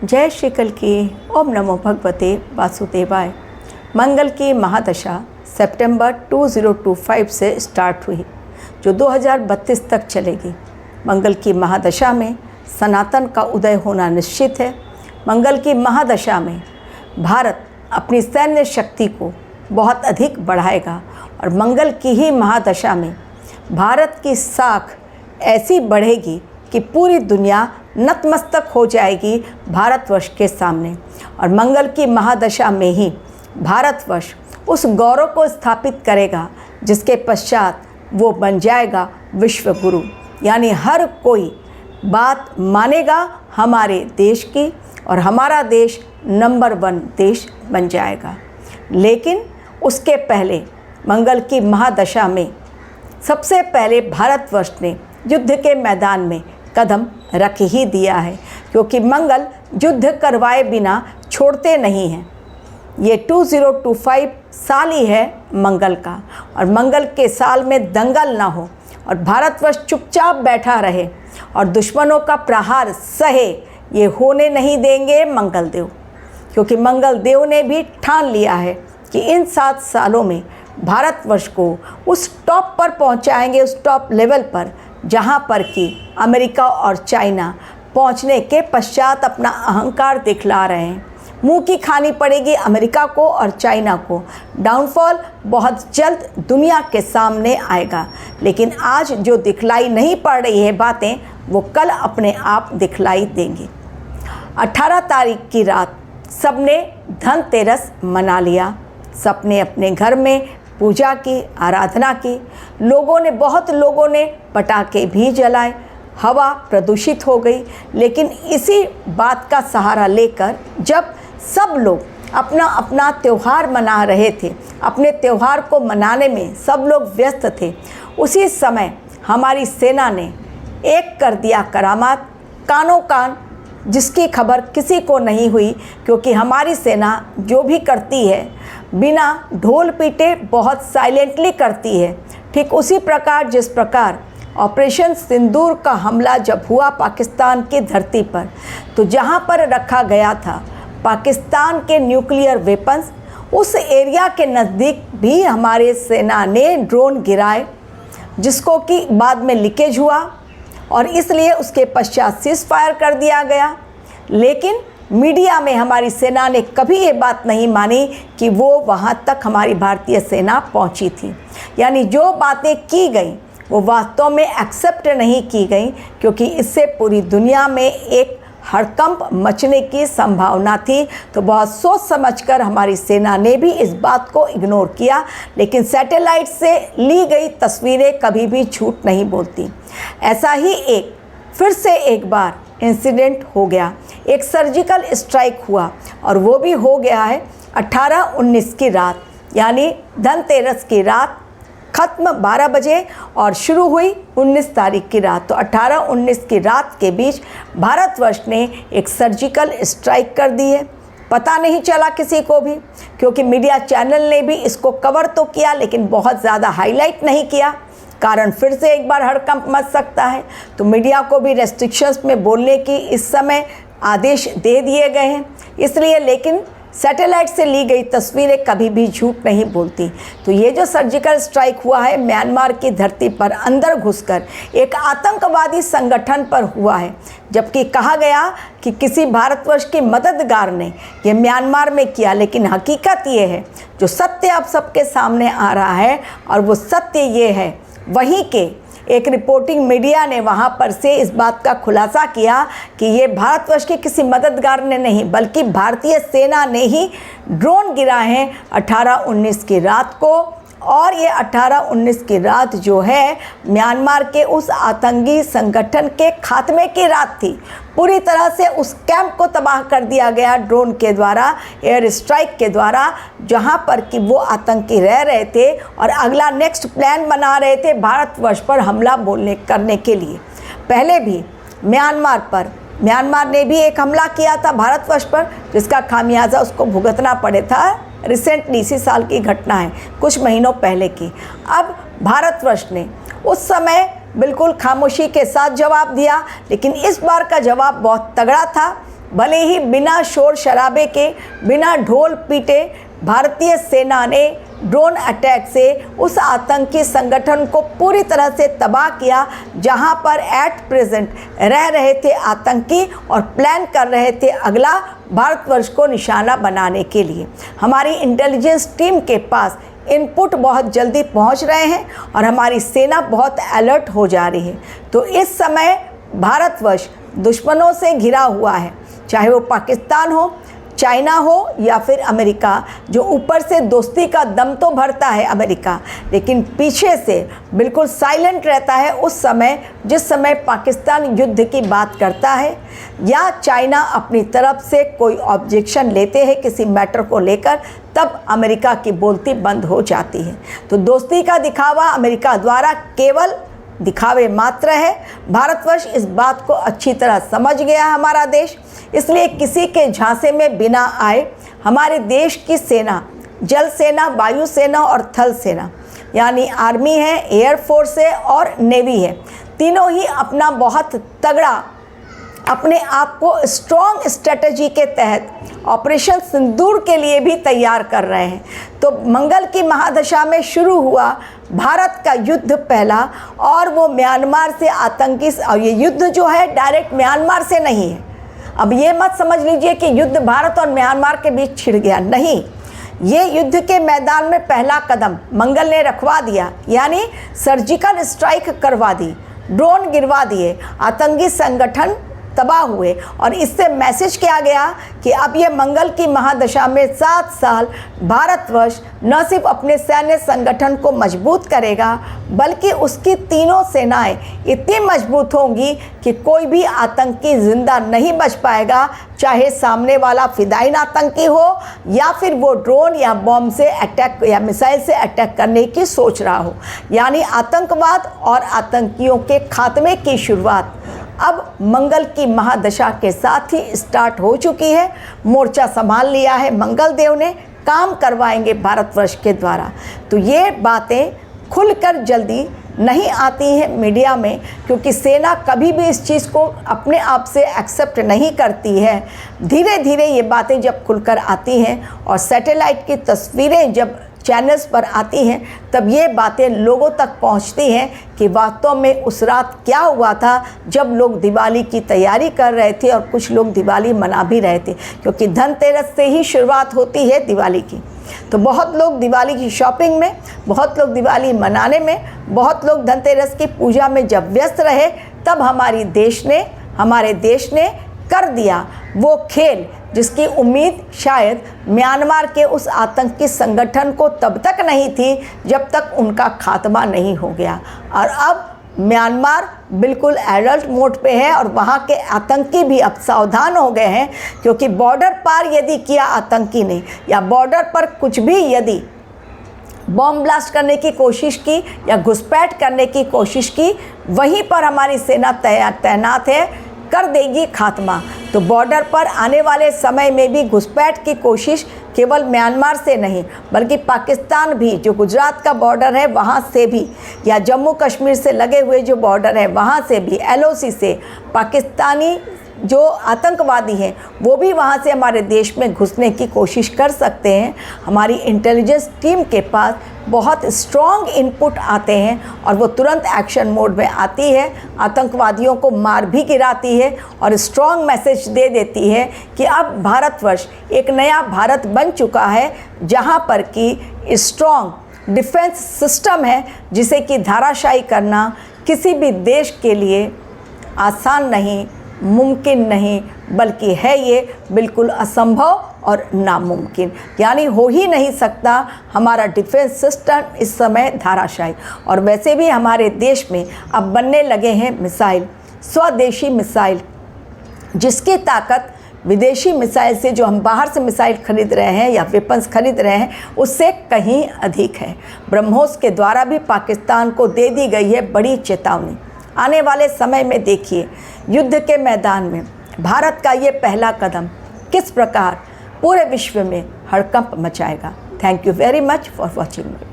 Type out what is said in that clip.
जय श्री कल की। ओम नमो भगवते वासुदेवाय। मंगल की महादशा सितंबर 2025 से स्टार्ट हुई जो 2032 तक चलेगी। मंगल की महादशा में सनातन का उदय होना निश्चित है। मंगल की महादशा में भारत अपनी सैन्य शक्ति को बहुत अधिक बढ़ाएगा और मंगल की ही महादशा में भारत की साख ऐसी बढ़ेगी कि पूरी दुनिया नतमस्तक हो जाएगी भारतवर्ष के सामने। और मंगल की महादशा में ही भारतवर्ष उस गौरव को स्थापित करेगा जिसके पश्चात वो बन जाएगा विश्व गुरु, यानी हर कोई बात मानेगा हमारे देश की और हमारा देश नंबर 1 देश बन जाएगा। लेकिन उसके पहले मंगल की महादशा में सबसे पहले भारतवर्ष ने युद्ध के मैदान में कदम रख ही दिया है, क्योंकि मंगल युद्ध करवाए बिना छोड़ते नहीं हैं। ये 2025 साल ही है मंगल का, और मंगल के साल में दंगल ना हो और भारतवर्ष चुपचाप बैठा रहे और दुश्मनों का प्रहार सहे, ये होने नहीं देंगे मंगल देव। क्योंकि मंगल देव ने भी ठान लिया है कि इन 7 सालों में भारतवर्ष को उस टॉप पर पहुंचाएंगे, उस टॉप लेवल पर जहां पर कि अमेरिका और चाइना पहुंचने के पश्चात अपना अहंकार दिखला रहे हैं। मुंह की खानी पड़ेगी अमेरिका को और चाइना को। डाउनफॉल बहुत जल्द दुनिया के सामने आएगा, लेकिन आज जो दिखलाई नहीं पड़ रही है बातें, वो कल अपने आप दिखलाई देंगी। 18 तारीख की रात सबने धनतेरस मना लिया। सबने अपने घर में पूजा की, आराधना की। बहुत लोगों ने पटाखे भी जलाए। हवा प्रदूषित हो गई। लेकिन इसी बात का सहारा लेकर जब सब लोग अपना अपना त्यौहार मना रहे थे, अपने त्यौहार को मनाने में सब लोग व्यस्त थे, उसी समय हमारी सेना ने एक कर दिया करामात, कानों कान, जिसकी खबर किसी को नहीं हुई। क्योंकि हमारी सेना जो भी करती है बिना ढोल पीटे बहुत साइलेंटली करती है। ठीक उसी प्रकार जिस प्रकार ऑपरेशन सिंदूर का हमला जब हुआ पाकिस्तान की धरती पर, तो जहां पर रखा गया था पाकिस्तान के न्यूक्लियर वेपन्स, उस एरिया के नज़दीक भी हमारे सेना ने ड्रोन गिराए, जिसको कि बाद में लीकेज हुआ और इसलिए उसके पश्चात सीज फायर कर दिया गया। लेकिन मीडिया में हमारी सेना ने कभी ये बात नहीं मानी कि वो वहाँ तक हमारी भारतीय सेना पहुँची थी। यानी जो बातें की गई वो वास्तव में एक्सेप्ट नहीं की गई, क्योंकि इससे पूरी दुनिया में एक हड़कंप मचने की संभावना थी। तो बहुत सोच समझकर हमारी सेना ने भी इस बात को इग्नोर किया। लेकिन सैटेलाइट से ली गई तस्वीरें कभी भी झूठ नहीं बोलती। ऐसा ही फिर से एक बार इंसिडेंट हो गया। एक सर्जिकल स्ट्राइक हुआ और वो भी हो गया है 18-19 की रात, यानी धनतेरस की रात ख़त्म 12 बजे और शुरू हुई 19 तारीख की रात। तो 18-19 की रात के बीच भारतवर्ष ने एक सर्जिकल स्ट्राइक कर दी है। पता नहीं चला किसी को भी, क्योंकि मीडिया चैनल ने भी इसको कवर तो किया लेकिन बहुत ज़्यादा हाईलाइट नहीं किया। कारण फिर से एक बार हड़कंप मच सकता है। तो मीडिया को भी रेस्ट्रिक्शंस में बोलने की इस समय आदेश दे दिए गए हैं, इसलिए। लेकिन सैटेलाइट से ली गई तस्वीरें कभी भी झूठ नहीं बोलती। तो ये जो सर्जिकल स्ट्राइक हुआ है म्यांमार की धरती पर अंदर घुसकर एक आतंकवादी संगठन पर हुआ है, जबकि कहा गया कि किसी भारतवर्ष की मददगार ने ये म्यांमार में किया। लेकिन हकीकत ये है, जो सत्य अब सबके सामने आ रहा है, और वो सत्य ये है, वहीं के एक रिपोर्टिंग मीडिया ने वहाँ पर से इस बात का खुलासा किया कि ये भारतवर्ष के किसी मददगार ने नहीं, बल्कि भारतीय सेना ने ही ड्रोन गिराए हैं 18-19 की रात को। और ये 18-19 की रात जो है म्यांमार के उस आतंकी संगठन के खात्मे की रात थी। पूरी तरह से उस कैंप को तबाह कर दिया गया ड्रोन के द्वारा, एयर स्ट्राइक के द्वारा, जहां पर कि वो आतंकी रह रहे थे और अगला नेक्स्ट प्लान बना रहे थे भारतवर्ष पर हमला करने के लिए। पहले भी म्यांमार ने भी एक हमला किया था भारतवर्ष पर, जिसका खामियाजा उसको भुगतना पड़े था। रिसेंटली इसी साल की घटना है, कुछ महीनों पहले की। अब भारतवर्ष ने उस समय बिल्कुल खामोशी के साथ जवाब दिया, लेकिन इस बार का जवाब बहुत तगड़ा था। भले ही बिना शोर शराबे के, बिना ढोल पीटे भारतीय सेना ने ड्रोन अटैक से उस आतंकी संगठन को पूरी तरह से तबाह किया, जहां पर एट प्रेजेंट रह रहे थे आतंकी और प्लान कर रहे थे अगला भारतवर्ष को निशाना बनाने के लिए। हमारी इंटेलिजेंस टीम के पास इनपुट बहुत जल्दी पहुंच रहे हैं और हमारी सेना बहुत अलर्ट हो जा रही है। तो इस समय भारतवर्ष दुश्मनों से घिरा हुआ है, चाहे वो पाकिस्तान हो, चाइना हो या फिर अमेरिका, जो ऊपर से दोस्ती का दम तो भरता है अमेरिका, लेकिन पीछे से बिल्कुल साइलेंट रहता है उस समय जिस समय पाकिस्तान युद्ध की बात करता है या चाइना अपनी तरफ से कोई ऑब्जेक्शन लेते हैं किसी मैटर को लेकर, तब अमेरिका की बोलती बंद हो जाती है। तो दोस्ती का दिखावा अमेरिका द्वारा केवल दिखावे मात्र है। भारतवर्ष इस बात को अच्छी तरह समझ गया है हमारा देश, इसलिए किसी के झांसे में बिना आए हमारे देश की सेना, जल सेना, वायु सेना और थल सेना, यानी आर्मी है, एयरफोर्स है और नेवी है, तीनों ही अपना बहुत तगड़ा अपने आप को स्ट्रॉन्ग स्ट्रेटजी के तहत ऑपरेशन सिंदूर के लिए भी तैयार कर रहे हैं। तो मंगल की महादशा में शुरू हुआ भारत का युद्ध पहला, और वो म्यांमार से आतंकी, और ये युद्ध जो है डायरेक्ट म्यांमार से नहीं है। अब ये मत समझ लीजिए कि युद्ध भारत और म्यांमार के बीच छिड़ गया, नहीं, ये युद्ध के मैदान में पहला कदम मंगल ने रखवा दिया, यानी सर्जिकल स्ट्राइक करवा दी, ड्रोन गिरवा दिए, आतंकी संगठन तबाह हुए। और इससे मैसेज क्या गया कि अब ये मंगल की महादशा में 7 साल भारतवर्ष न सिर्फ अपने सैन्य संगठन को मजबूत करेगा, बल्कि उसकी तीनों सेनाएं इतनी मजबूत होंगी कि कोई भी आतंकी जिंदा नहीं बच पाएगा, चाहे सामने वाला फिदाइन आतंकी हो या फिर वो ड्रोन या बॉम्ब से अटैक या मिसाइल से अटैक करने की सोच रहा हो। यानी आतंकवाद और आतंकियों के खात्मे की शुरुआत अब मंगल की महादशा के साथ ही स्टार्ट हो चुकी है। मोर्चा संभाल लिया है मंगल देव ने, काम करवाएंगे भारतवर्ष के द्वारा। तो ये बातें खुलकर जल्दी नहीं आती हैं मीडिया में, क्योंकि सेना कभी भी इस चीज़ को अपने आप से एक्सेप्ट नहीं करती है। धीरे धीरे ये बातें जब खुलकर आती हैं और सैटेलाइट की तस्वीरें जब चैनल्स पर आती हैं, तब ये बातें लोगों तक पहुंचती हैं कि वास्तव में उस रात क्या हुआ था जब लोग दिवाली की तैयारी कर रहे थे और कुछ लोग दिवाली मना भी रहे थे, क्योंकि धनतेरस से ही शुरुआत होती है दिवाली की। तो बहुत लोग दिवाली की शॉपिंग में, बहुत लोग दिवाली मनाने में, बहुत लोग धनतेरस की पूजा में जब व्यस्त रहे, तब हमारे देश ने कर दिया वो खेल जिसकी उम्मीद शायद म्यांमार के उस आतंकी संगठन को तब तक नहीं थी जब तक उनका खात्मा नहीं हो गया। और अब म्यांमार बिल्कुल अलर्ट मोड पे है और वहाँ के आतंकी भी अब सावधान हो गए हैं, क्योंकि बॉर्डर पार यदि किया आतंकी ने या बॉर्डर पर कुछ भी यदि बॉम्ब ब्लास्ट करने की कोशिश की या घुसपैठ करने की कोशिश की, वहीं पर हमारी सेना तैनात है, कर देगी खात्मा। तो बॉर्डर पर आने वाले समय में भी घुसपैठ की कोशिश केवल म्यांमार से नहीं, बल्कि पाकिस्तान भी, जो गुजरात का बॉर्डर है वहाँ से भी, या जम्मू कश्मीर से लगे हुए जो बॉर्डर है वहाँ से भी, LOC से पाकिस्तानी जो आतंकवादी हैं वो भी वहाँ से हमारे देश में घुसने की कोशिश कर सकते हैं। हमारी इंटेलिजेंस टीम के पास बहुत स्ट्रॉन्ग इनपुट आते हैं और वो तुरंत एक्शन मोड में आती है, आतंकवादियों को मार भी गिराती है और स्ट्रॉन्ग मैसेज दे देती है कि अब भारतवर्ष एक नया भारत बन चुका है, जहाँ पर कि स्ट्रॉन्ग डिफेंस सिस्टम है, जिसे कि धाराशायी करना किसी भी देश के लिए आसान नहीं, मुमकिन नहीं, बल्कि है ये बिल्कुल असंभव और नामुमकिन, यानी हो ही नहीं सकता हमारा डिफेंस सिस्टम इस समय धाराशायी। और वैसे भी हमारे देश में अब बनने लगे हैं मिसाइल, स्वदेशी मिसाइल, जिसकी ताकत विदेशी मिसाइल से, जो हम बाहर से मिसाइल खरीद रहे हैं या वेपन्स खरीद रहे हैं, उससे कहीं अधिक है। ब्रह्मोस के द्वारा भी पाकिस्तान को दे दी गई है बड़ी चेतावनी। आने वाले समय में देखिए युद्ध के मैदान में भारत का ये पहला कदम किस प्रकार पूरे विश्व में हड़कंप मचाएगा। Thank you very much for watching.